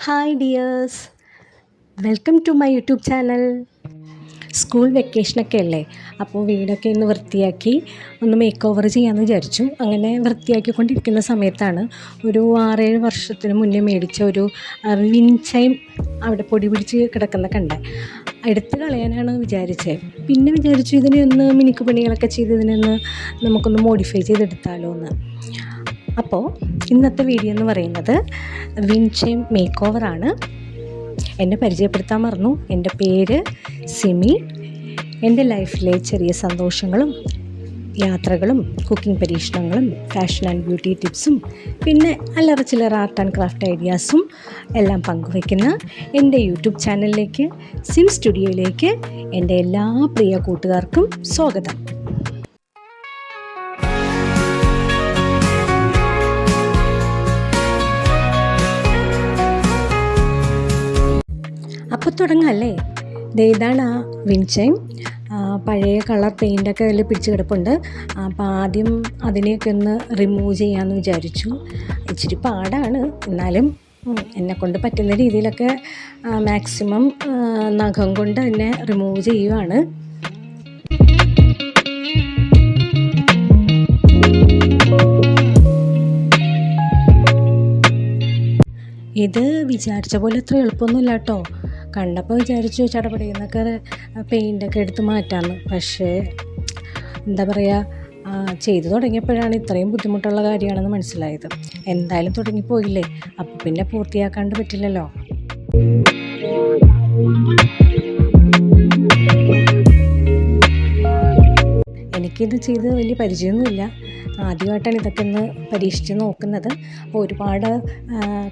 Hi dears, welcome to my YouTube channel. School വെക്കേഷനൊക്കെ അല്ലേ, അപ്പോൾ വീടൊക്കെ ഒന്ന് വൃത്തിയാക്കി ഒന്ന് മേക്ക് ഓവർ ചെയ്യാമെന്ന് വിചാരിച്ചു. അങ്ങനെ വൃത്തിയാക്കിക്കൊണ്ടിരിക്കുന്ന സമയത്താണ് ഒരു 6-7 വർഷത്തിന് മുന്നേ മേടിച്ച ഒരു വിൻചൈം അവിടെ പൊടി പിടിച്ച് കിടക്കുന്ന കണ്ടേ. എടുത്ത് കളയാനാണ് വിചാരിച്ചത്. പിന്നെ വിചാരിച്ചു ഇതിനെ ഒന്ന് മിനുക്ക് പണികളൊക്കെ ചെയ്ത് ഇതിനൊന്ന് നമുക്കൊന്ന് മോഡിഫൈ ചെയ്തെടുത്താലോ എന്ന്. അപ്പോൾ ഇന്നത്തെ വീഡിയോ എന്ന് പറയുന്നത് വിൻചൈം മേക്ക് ഓവറാണ്. എന്നെ പരിചയപ്പെടുത്താൻ മറന്നു. എൻ്റെ പേര് സിമി. എൻ്റെ ലൈഫിലെ ചെറിയ സന്തോഷങ്ങളും യാത്രകളും കുക്കിംഗ് പരീക്ഷണങ്ങളും ഫാഷൻ ആൻഡ് ബ്യൂട്ടി ടിപ്സും പിന്നെ അല്ലറ ചില്ലറ ആർട്ട് ആൻഡ് ക്രാഫ്റ്റ് ഐഡിയാസും എല്ലാം പങ്കുവയ്ക്കുന്ന എൻ്റെ യൂട്യൂബ് ചാനലിലേക്ക്, സിം സ്റ്റുഡിയോയിലേക്ക് എൻ്റെ എല്ലാ പ്രിയ കൂട്ടുകാർക്കും സ്വാഗതം. അപ്പോൾ തുടങ്ങാമല്ലേ. ഇതാണ് ആ വിൻചൈം. പഴയ കളർ പെയിൻ്റൊക്കെ അതിൽ പിടിച്ച് കിടപ്പുണ്ട്. അപ്പോൾ ആദ്യം അതിനെയൊക്കെ ഒന്ന് റിമൂവ് ചെയ്യാമെന്ന് വിചാരിച്ചു. ഇച്ചിരി പാടാണ്, എന്നാലും എന്നെക്കൊണ്ട് പറ്റുന്ന രീതിയിലൊക്കെ മാക്സിമം നഖം കൊണ്ട് തന്നെ റിമൂവ് ചെയ്യുവാണ്. ഇത് വിചാരിച്ച പോലെ അത്ര എളുപ്പമൊന്നുമില്ല കേട്ടോ. കണ്ടപ്പോൾ വിചാരിച്ചു ചടപടയെന്നൊക്കെ പെയിൻ്റൊക്കെ എടുത്ത് മാറ്റാമെന്ന്. പക്ഷേ എന്താ പറയുക, ചെയ്തു തുടങ്ങിയപ്പോഴാണ് ഇത്രയും ബുദ്ധിമുട്ടുള്ള കാര്യമാണെന്ന് മനസ്സിലായത്. എന്തായാലും തുടങ്ങിപ്പോയില്ലേ, അപ്പോൾ പിന്നെ പൂർത്തിയാക്കാണ്ട് പറ്റില്ലല്ലോ. എനിക്കിത് ചെയ്ത് വലിയ പരിചയമൊന്നുമില്ല. ആദ്യമായിട്ടാണ് ഇതൊക്കെ ഒന്ന് പരീക്ഷിച്ച് നോക്കുന്നത്. അപ്പോൾ ഒരുപാട്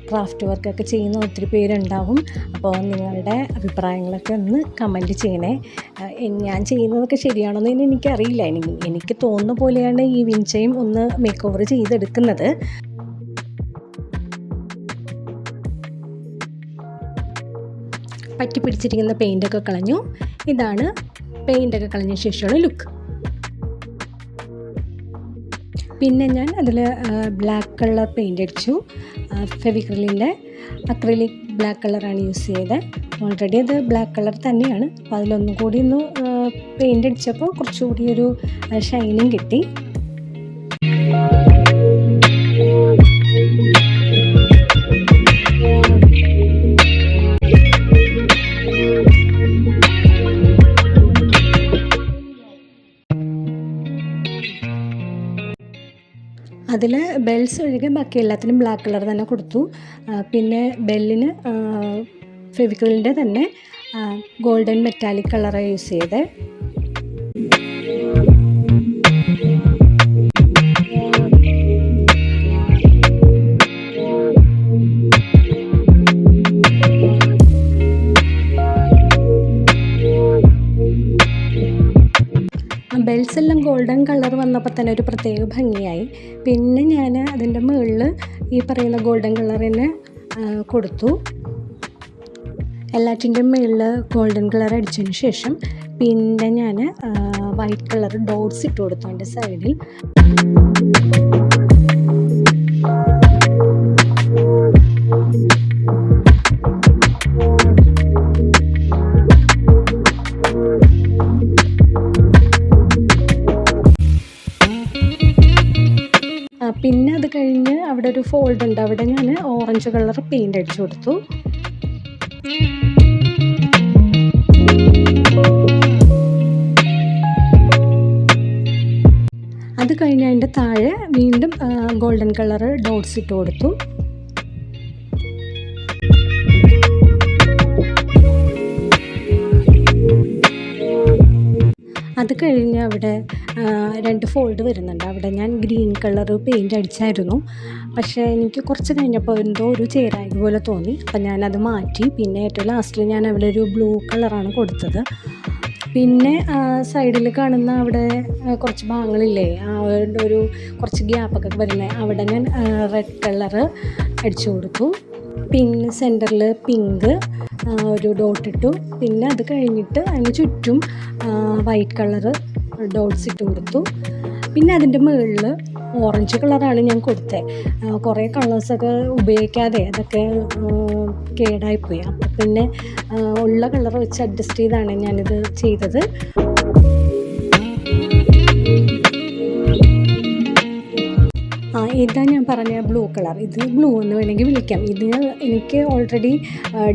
ക്രാഫ്റ്റ് വർക്കൊക്കെ ചെയ്യുന്ന ഒത്തിരി പേരുണ്ടാവും. അപ്പോൾ നിങ്ങളുടെ അഭിപ്രായങ്ങളൊക്കെ ഒന്ന് കമൻറ്റ് ചെയ്യണേ. ഞാൻ ചെയ്യുന്നതൊക്കെ ശരിയാണോന്ന് എനിക്കറിയില്ല. എനിക്ക് തോന്നുന്ന പോലെയാണ് ഈ വിൻചൈം ഒന്ന് മേക്ക് ഓവർ ചെയ്തെടുക്കുന്നത്. പറ്റി പിടിച്ചിരിക്കുന്ന പെയിൻ്റൊക്കെ കളഞ്ഞു. ഇതാണ് പെയിൻ്റൊക്കെ കളഞ്ഞ ശേഷമുള്ള ലുക്ക്. പിന്നെ ഞാൻ അതിൽ ബ്ലാക്ക് കളർ പെയിൻ്റ് അടിച്ചു. ഫെവിക്രിലിൻ്റെ അക്രിലിക് ബ്ലാക്ക് കളറാണ് യൂസ് ചെയ്തത്. ഓൾറെഡി അത് ബ്ലാക്ക് കളർ തന്നെയാണ്. അപ്പോൾ അതിലൊന്നും കൂടി ഒന്ന് പെയിൻ്റ് അടിച്ചപ്പോൾ കുറച്ചുകൂടി ഒരു ഷൈനിങ് കിട്ടി. അതിൽ ബെൽസ് ഒഴികെ ബാക്കി എല്ലാത്തിനും ബ്ലാക്ക് കളർ തന്നെ കൊടുത്തു. പിന്നെ ബെല്ലിന് ഫെവിക്രിലിൻ്റെ തന്നെ ഗോൾഡൻ മെറ്റാലിക് കളറാണ് യൂസ് ചെയ്തത്. ബെൽസ് എല്ലാം ഗോൾഡൻ കളർ വന്നപ്പോൾ തന്നെ ഒരു പ്രത്യേക ഭംഗിയായി. പിന്നെ ഞാൻ അതിൻ്റെ മുകളിൽ ഈ പറയുന്ന ഗോൾഡൻ കളർ തന്നെ കൊടുത്തു. എല്ലാറ്റിൻ്റെയും മുകളിൽ ഗോൾഡൻ കളർ അടിച്ചതിന് ശേഷം പിന്നെ ഞാൻ വൈറ്റ് കളർ ഡോട്ട്സ് ഇട്ട് കൊടുത്തു അതിൻ്റെ സൈഡിൽ. പിന്നെ അത് കഴിഞ്ഞ് അവിടെ ഒരു ഫോൾഡ് ഉണ്ട്, അവിടെ ഞാൻ ഓറഞ്ച് കളർ പെയിൻ്റ് അടിച്ചു കൊടുത്തു. അത് കഴിഞ്ഞ് അതിൻ്റെ താഴെ വീണ്ടും ഗോൾഡൻ കളർ ഡോട്ട്സ് ഇട്ട് കൊടുത്തു. അത് കഴിഞ്ഞ് അവിടെ 2 ഫോൾഡ് വരുന്നുണ്ട്. അവിടെ ഞാൻ ഗ്രീൻ കളർ പെയിൻ്റ് അടിച്ചായിരുന്നു. പക്ഷേ എനിക്ക് കുറച്ച് കഴിഞ്ഞപ്പോൾ എന്തോ ഒരു ചേരായി പോലെ തോന്നി. അപ്പം ഞാനത് മാറ്റി. പിന്നെ ഏറ്റവും ലാസ്റ്റിൽ ഞാൻ അവിടെ ഒരു ബ്ലൂ കളറാണ് കൊടുത്തത്. പിന്നെ സൈഡിൽ കാണുന്ന അവിടെ കുറച്ച് ഭാഗങ്ങളില്ലേ, ഒരു കുറച്ച് ഗ്യാപ്പൊക്കെ വരുന്നത്, അവിടെ ഞാൻ റെഡ് കളറ് അടിച്ചു കൊടുത്തു. പിന്നെ സെൻറ്ററിൽ പിങ്ക് ഒരു ഡോട്ട് ഇട്ടു. പിന്നെ അത് കഴിഞ്ഞിട്ട് അതിന് ചുറ്റും വൈറ്റ് കളറ് ഡോട്ട്സ് ഇട്ട് കൊടുത്തു. പിന്നെ അതിൻ്റെ മുകളിൽ ഓറഞ്ച് കളറാണ് ഞാൻ കൊടുത്തത്. കുറേ കളേഴ്സൊക്കെ ഉപയോഗിക്കാതെ അതൊക്കെ കേടായിപ്പോയി. അപ്പോൾ പിന്നെ ഉള്ള കളർ വെച്ച് അഡ്ജസ്റ്റ് ചെയ്താണ് ഞാനിത് ചെയ്തത്. ഇതാ ഞാൻ പറഞ്ഞ ബ്ലൂ കളർ, ഇത് ബ്ലൂ എന്ന് വേണമെങ്കിൽ വിളിക്കാം. ഇത് എനിക്ക് ഓൾറെഡി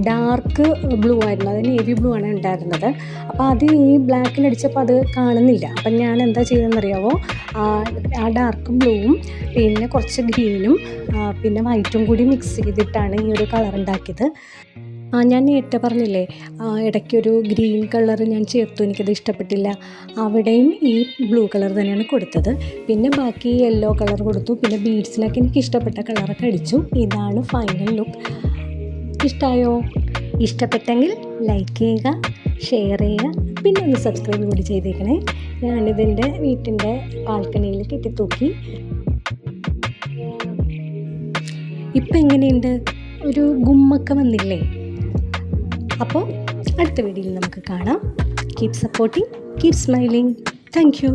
ഡാർക്ക് ബ്ലൂ ആയിരുന്നു, അത് നേവി ബ്ലൂ ആണ് ഉണ്ടായിരുന്നത്. അപ്പോൾ അത് ഈ ബ്ലാക്കിലടിച്ചപ്പോൾ അത് കാണുന്നില്ല. അപ്പം ഞാൻ എന്താ ചെയ്തതെന്നറിയാമോ, ആ ഡാർക്ക് ബ്ലൂവും പിന്നെ കുറച്ച് ഗ്രീനും പിന്നെ വൈറ്റും കൂടി മിക്സ് ചെയ്തിട്ടാണ് ഈ ഒരു കളർ ഉണ്ടാക്കിയത്. ഞാൻ നേരത്തെ പറഞ്ഞില്ലേ, ഇടയ്ക്കൊരു ഗ്രീൻ കളർ ഞാൻ ചേർത്തു, എനിക്കത് ഇഷ്ടപ്പെട്ടില്ല. അവിടെയും ഈ ബ്ലൂ കളർ തന്നെയാണ് കൊടുത്തത്. പിന്നെ ബാക്കി യെല്ലോ കളർ കൊടുത്തു. പിന്നെ ബീഡ്സിനൊക്കെ എനിക്ക് ഇഷ്ടപ്പെട്ട കളറൊക്കെ അടിച്ചു. ഇതാണ് ഫൈനൽ ലുക്ക്. ഇഷ്ടമായോ? ഇഷ്ടപ്പെട്ടെങ്കിൽ ലൈക്ക് ചെയ്യുക, ഷെയർ ചെയ്യുക, പിന്നെ ഒന്ന് സബ്സ്ക്രൈബ് കൂടി ചെയ്തേക്കണേ. ഞാനിതിൻ്റെ വീട്ടിൻ്റെ ബാൽക്കണിയിൽ കെട്ടിത്തൂക്കി. ഇപ്പം എങ്ങനെയുണ്ട്? ഒരു ഗുമ്മൊക്കെ വന്നില്ലേ? അപ്പോൾ അടുത്ത വീഡിയോയിൽ നമുക്ക് കാണാം. Keep supporting, keep smiling. Thank you.